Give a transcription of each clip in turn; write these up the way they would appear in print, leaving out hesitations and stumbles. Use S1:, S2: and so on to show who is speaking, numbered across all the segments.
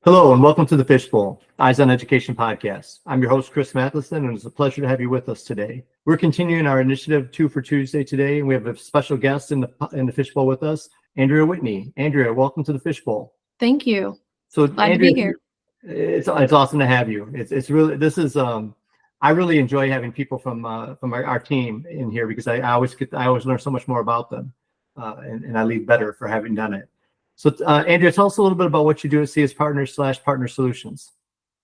S1: Hello and welcome to the Fishbowl, Eyes on Education podcast. I'm your host, Chris Matheson, and it's a pleasure to have you with us today. We're continuing our initiative 2 for Tuesday today, and we have a special guest in the Fishbowl with us, Andrea Whitney. Andrea, welcome to the Fishbowl.
S2: Thank you.
S1: So,
S2: Glad
S1: Andrea,
S2: to be here.
S1: It's awesome to have you. It's really I really enjoy having people from our team in here because I always learn so much more about them, and I leave better for having done it. So, Andrea, tell us a little bit about what you do at CS Partners/Partner Solutions.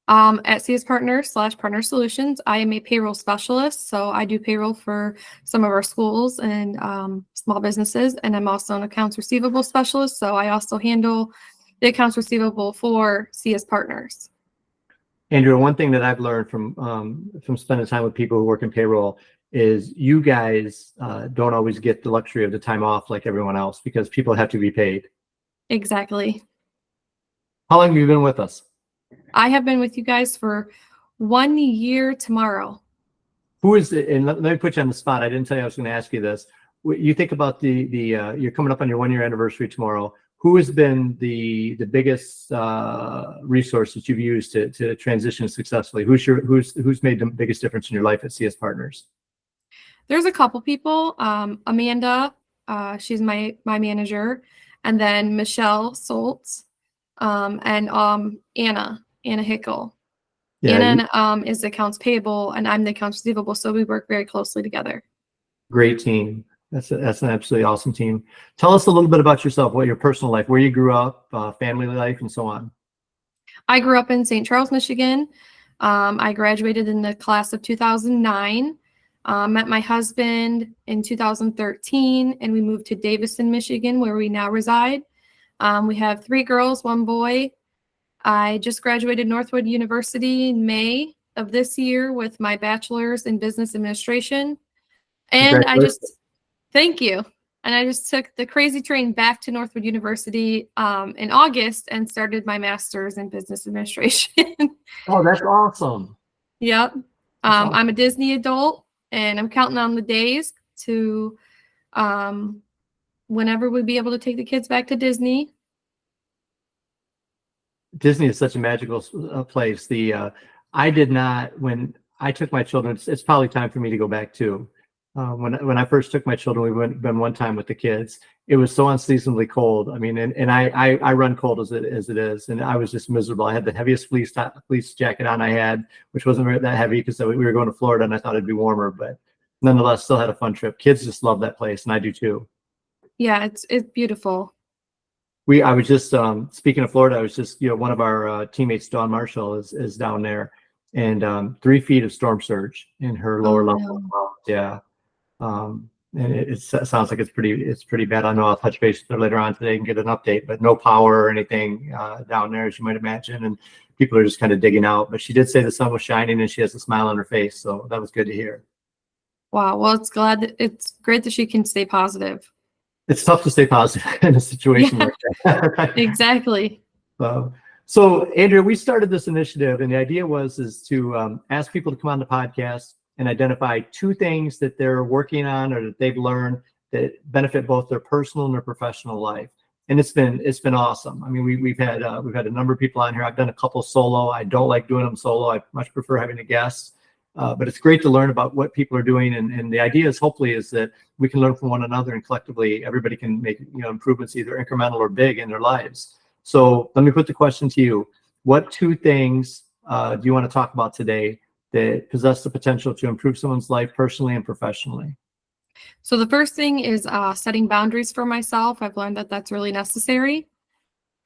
S2: At CS Partners/Partner Solutions, I am a payroll specialist. So I do payroll for some of our schools and small businesses. And I'm also an accounts receivable specialist. So I also handle the accounts receivable for CS Partners.
S1: Andrea, one thing that I've learned from spending time with people who work in payroll is you guys don't always get the luxury of the time off like everyone else because people have to be paid.
S2: Exactly.
S1: How long have you been with us?
S2: I have been with you guys for 1 year tomorrow.
S1: Who is it? And let me put you on the spot. I didn't tell you I was going to ask you this. You think about you're coming up on your 1 year anniversary tomorrow. Who has been the biggest resource that you've used to transition successfully? Who's made the biggest difference in your life at CS Partners?
S2: There's a couple people. Amanda, she's my manager. And then Michelle Soltz, and Anna Hickel.
S1: Yeah,
S2: Anna is accounts payable, and I'm the accounts receivable, so we work very closely together.
S1: Great team. That's an absolutely awesome team. Tell us a little bit about yourself, what your personal life, where you grew up, family life, and so on.
S2: I grew up in St. Charles, Michigan. I graduated in the class of 2009. Met my husband in 2013, and we moved to Davison, Michigan, where we now reside. We have 3 girls, 1 boy. I just graduated Northwood University in May of this year with my bachelor's in business administration. And thank you. And I just took the crazy train back to Northwood University in August and started my master's in business administration.
S1: Oh, that's awesome.
S2: Yep.
S1: Awesome.
S2: I'm a Disney adult. And I'm counting on the days to whenever we'd be able to take the kids back to Disney.
S1: Disney is such a magical place. I did not, when I took my children, it's probably time for me to go back too. When I first took my children, we went one time with the kids. It was so unseasonably cold. I mean, and I run cold as it is, and I was just miserable. I had the heaviest fleece jacket on I had, which wasn't that heavy because we were going to Florida, and I thought it'd be warmer. But nonetheless, still had a fun trip. Kids just love that place, and I do too.
S2: Yeah, it's beautiful.
S1: I was just speaking of Florida. I was just one of our teammates, Dawn Marshall, is down there, and 3 feet of storm surge in her lower level.
S2: No.
S1: Yeah. And it sounds like it's pretty bad. I know I'll touch base with her later on today and get an update, but no power or anything down there, as you might imagine. And people are just kind of digging out. But she did say the sun was shining and she has a smile on her face. So that was good to hear.
S2: Wow. Well, it's great that she can stay positive.
S1: It's tough to stay positive in a situation like that. Right?
S2: Exactly.
S1: So Andrea, we started this initiative, and the idea is to ask people to come on the podcast and identify 2 things that they're working on or that they've learned that benefit both their personal and their professional life. And it's been awesome. I mean, we've had a number of people on here. I've done a couple solo. I don't like doing them solo. I much prefer having a guest. But it's great to learn about what people are doing. And the idea is hopefully is that we can learn from one another, and collectively everybody can make improvements, either incremental or big, in their lives. So let me put the question to you. What 2 things do you want to talk about today that possess the potential to improve someone's life personally and professionally?
S2: So the first thing is setting boundaries for myself. I've learned that that's really necessary.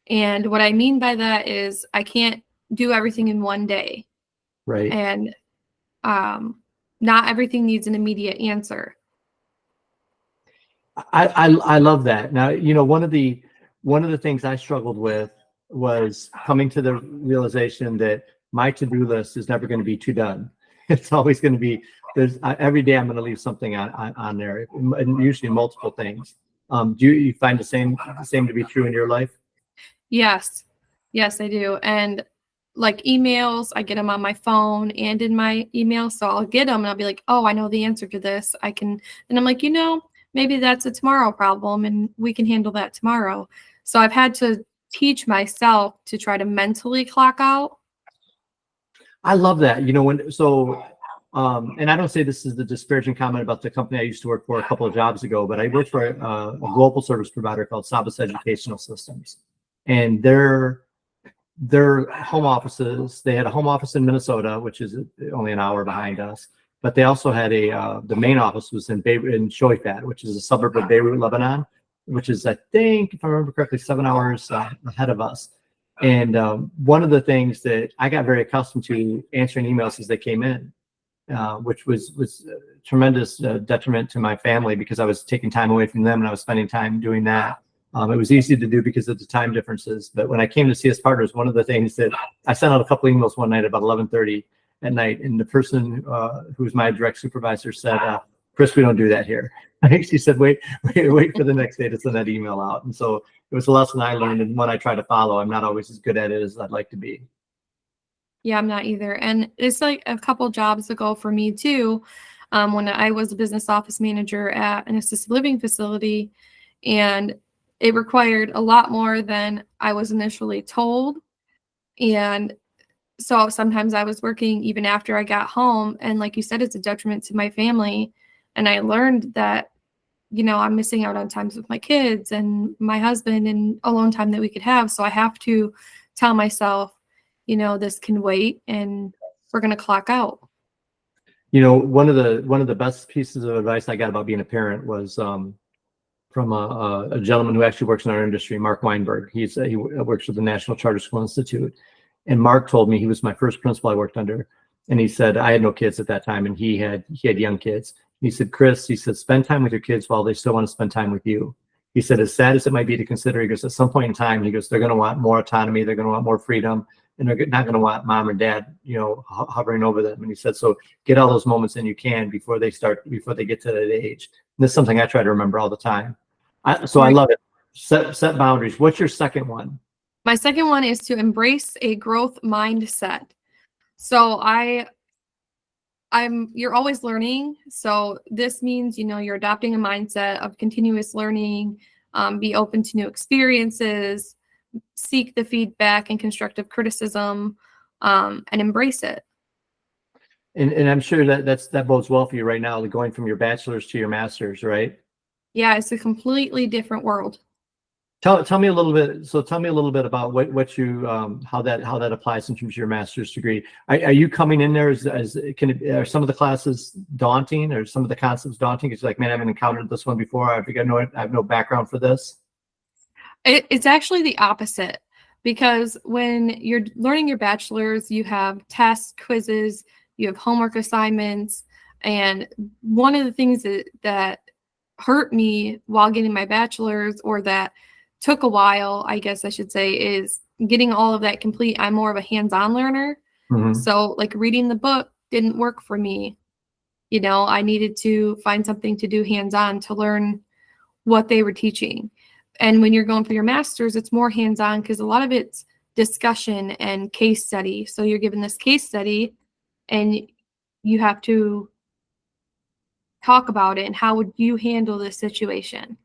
S2: And what I mean by that is I can't do everything in one day.
S1: Right.
S2: And not everything needs an immediate answer.
S1: I love that. Now, one of the things I struggled with was coming to the realization that my to-do list is never going to be too done. It's always going to be every day I'm going to leave something on there, and usually multiple things. Do you find the same to be true in your life?
S2: Yes, I do. And like emails, I get them on my phone and in my email. So I'll get them and I'll be like, oh, I know the answer to this. And I'm like, maybe that's a tomorrow problem and we can handle that tomorrow. So I've had to teach myself to try to mentally clock out.
S1: I love that. And I don't say this is the disparaging comment about the company I used to work for a couple of jobs ago, but I worked for a global service provider called Sabas Educational Systems, and their home offices. They had a home office in Minnesota, which is only an hour behind us, but they also had the main office was in Shoifat, which is a suburb of Beirut, Lebanon, which is, I think, if I remember correctly, 7 hours ahead of us. And one of the things that I got very accustomed to answering emails as they came in, which was a tremendous detriment to my family because I was taking time away from them and I was spending time doing that. It was easy to do because of the time differences. But when I came to CS Partners, one of the things that I sent out a couple emails one night about 11:30 at night, and the person who was my direct supervisor said, "Chris, we don't do that here." She said, wait for the next day to send that email out. And so it was a lesson I learned and one I try to follow. I'm not always as good at it as I'd like to be.
S2: Yeah, I'm not either. And it's like a couple jobs ago for me too, when I was a business office manager at an assisted living facility, and it required a lot more than I was initially told. And so sometimes I was working even after I got home. And like you said, it's a detriment to my family. And I learned that, I'm missing out on times with my kids and my husband and alone time that we could have. So I have to tell myself, this can wait and we're going to clock out.
S1: One of the best pieces of advice I got about being a parent was from a gentleman who actually works in our industry, Mark Weinberg. He works with the National Charter School Institute. And Mark told me, he was my first principal I worked under. And he said, I had no kids at that time, and he had young kids. He said, Chris, spend time with your kids while they still want to spend time with you. He said, as sad as it might be to consider, he goes, at some point in time, he goes, they're going to want more autonomy. They're going to want more freedom. And they're not going to want mom or dad, hovering over them. And he said, so get all those moments in you can before they get to that age. And this is something I try to remember all the time. I love it. Set boundaries. What's your second one?
S2: My second one is to embrace a growth mindset. So you're always learning. So this means, you're adopting a mindset of continuous learning, be open to new experiences, seek the feedback and constructive criticism, and embrace it.
S1: And I'm sure that bodes well for you right now, going from your bachelor's to your master's, right?
S2: Yeah, it's a completely different world.
S1: Tell me a little bit about what you how that applies in terms of your master's degree. Are you coming in there are some of the classes daunting, or some of the concepts daunting? It's like, man, I haven't encountered this one before. I have no background for this.
S2: It's actually the opposite, because when you're learning your bachelor's, you have tests, quizzes, you have homework assignments, and one of the things that hurt me while getting my bachelor's, or that took a while, I guess I should say, is getting all of that complete. I'm more of a hands-on learner. Mm-hmm. So like reading the book didn't work for me. I needed to find something to do hands-on to learn what they were teaching. And when you're going for your master's, it's more hands-on because a lot of it's discussion and case study. So you're given this case study and you have to talk about it and how would you handle this situation.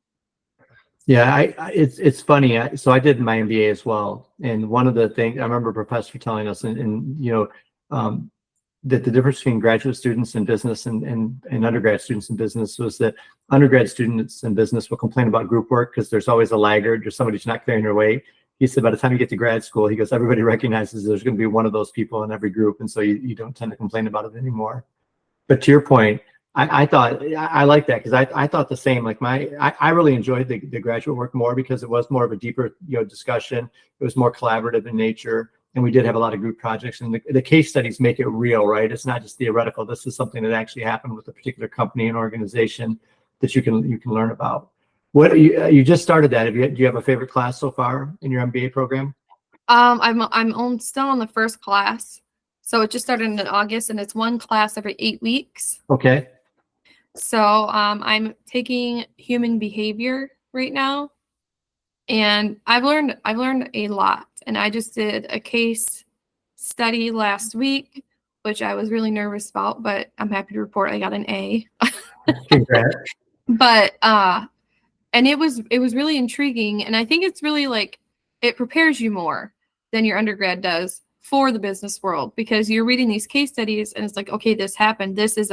S1: Yeah, it's funny. So I did my MBA as well, and one of the things I remember a professor telling us, that the difference between graduate students in business and undergrad students in business was that undergrad students in business will complain about group work because there's always a laggard or somebody who's not carrying their weight. He said by the time you get to grad school, he goes, everybody recognizes there's going to be one of those people in every group, and so you don't tend to complain about it anymore. But to your point, I thought I like that because I thought the same. Like I really enjoyed the graduate work more because it was more of a deeper discussion. It was more collaborative in nature, and we did have a lot of group projects. And the case studies make it real, right? It's not just theoretical. This is something that actually happened with a particular company and organization that you can learn about. What you just started that? Do you have a favorite class so far in your MBA program?
S2: I'm still on the first class, so it just started in August, and it's one class every 8 weeks.
S1: Okay.
S2: So I'm taking human behavior right now, and I've learned a lot. And I just did a case study last week, which I was really nervous about, but I'm happy to report I got an A.
S1: Congrats.
S2: But and it was really intriguing, and I think it's really like it prepares you more than your undergrad does for the business world, because you're reading these case studies and it's like, okay, this happened. This is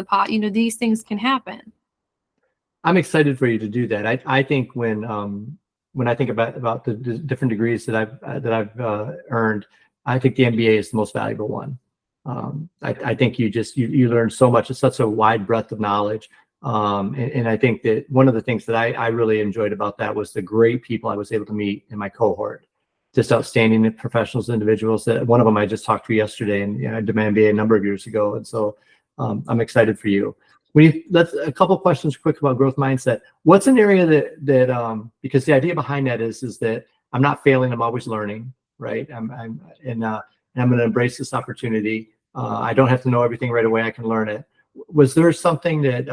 S2: these things can happen.
S1: I'm excited for you to do that. I think when I think about the different degrees that I've earned, I think the MBA is the most valuable one. I think you learn so much. It's such a wide breadth of knowledge. And I think that one of the things that I really enjoyed about that was the great people I was able to meet in my cohort. Just outstanding professionals, individuals. That one of them I just talked to yesterday, and I did my MBA a number of years ago, and so I'm excited for you. Let's a couple questions quick about growth mindset. What's an area that because the idea behind that is that I'm not failing, I'm always learning, right? I'm going to embrace this opportunity. I don't have to know everything right away. I can learn it. Was there something that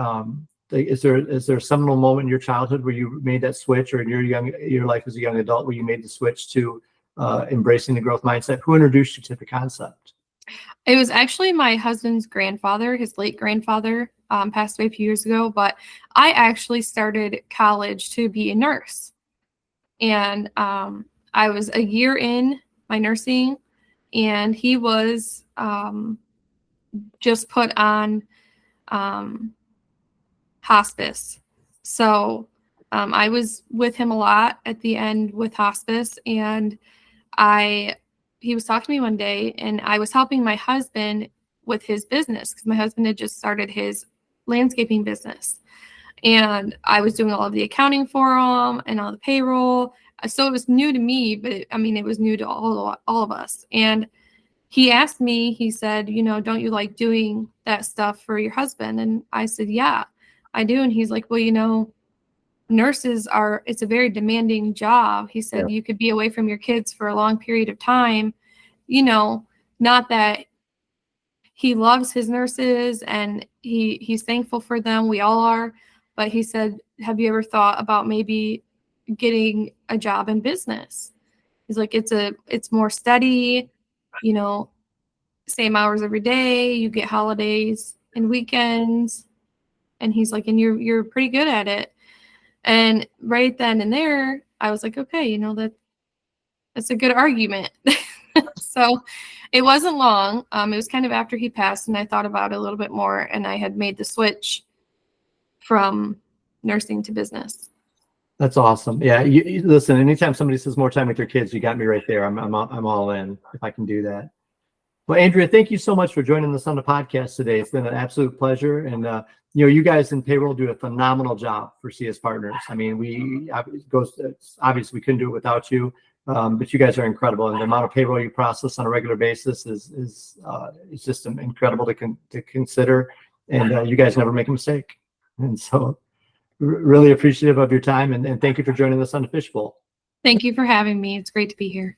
S1: is there a seminal moment in your childhood where you made that switch, or in your life as a young adult where you made the switch to embracing the growth mindset? Who introduced you to the concept?
S2: It was actually my husband's grandfather. His late grandfather passed away a few years ago, but I actually started college to be a nurse. And I was a year in my nursing, and he was just put on hospice. So I was with him a lot at the end with hospice, and he was talking to me one day, and I was helping my husband with his business because my husband had just started his landscaping business, and I was doing all of the accounting for him and all the payroll. So it was new to me, but it was new to all of us. And he asked me, he said, don't you like doing that stuff for your husband? And I said, yeah, I do. And he's like, well, nurses it's a very demanding job. He said, you could be away from your kids for a long period of time. Not that he loves his nurses and he's thankful for them. We all are. But he said, have you ever thought about maybe getting a job in business? He's like, it's more steady, same hours every day. You get holidays and weekends. And he's like, and you're pretty good at it. And right then and there, I was like, okay, that's a good argument. So it wasn't long. It was kind of after he passed, and I thought about it a little bit more, and I had made the switch from nursing to business.
S1: That's awesome. Yeah, you listen. Anytime somebody says more time with your kids, you got me right there. I'm all in if I can do that. Well, Andrea, thank you so much for joining us on the podcast today. It's been an absolute pleasure, and you guys in payroll do a phenomenal job for CS Partners. Obviously we couldn't do it without you, but you guys are incredible, and the amount of payroll you process on a regular basis is just incredible to consider, and you guys never make a mistake. And so, really appreciative of your time, and thank you for joining us on the Fishbowl.
S2: Thank you for having me. It's great to be here.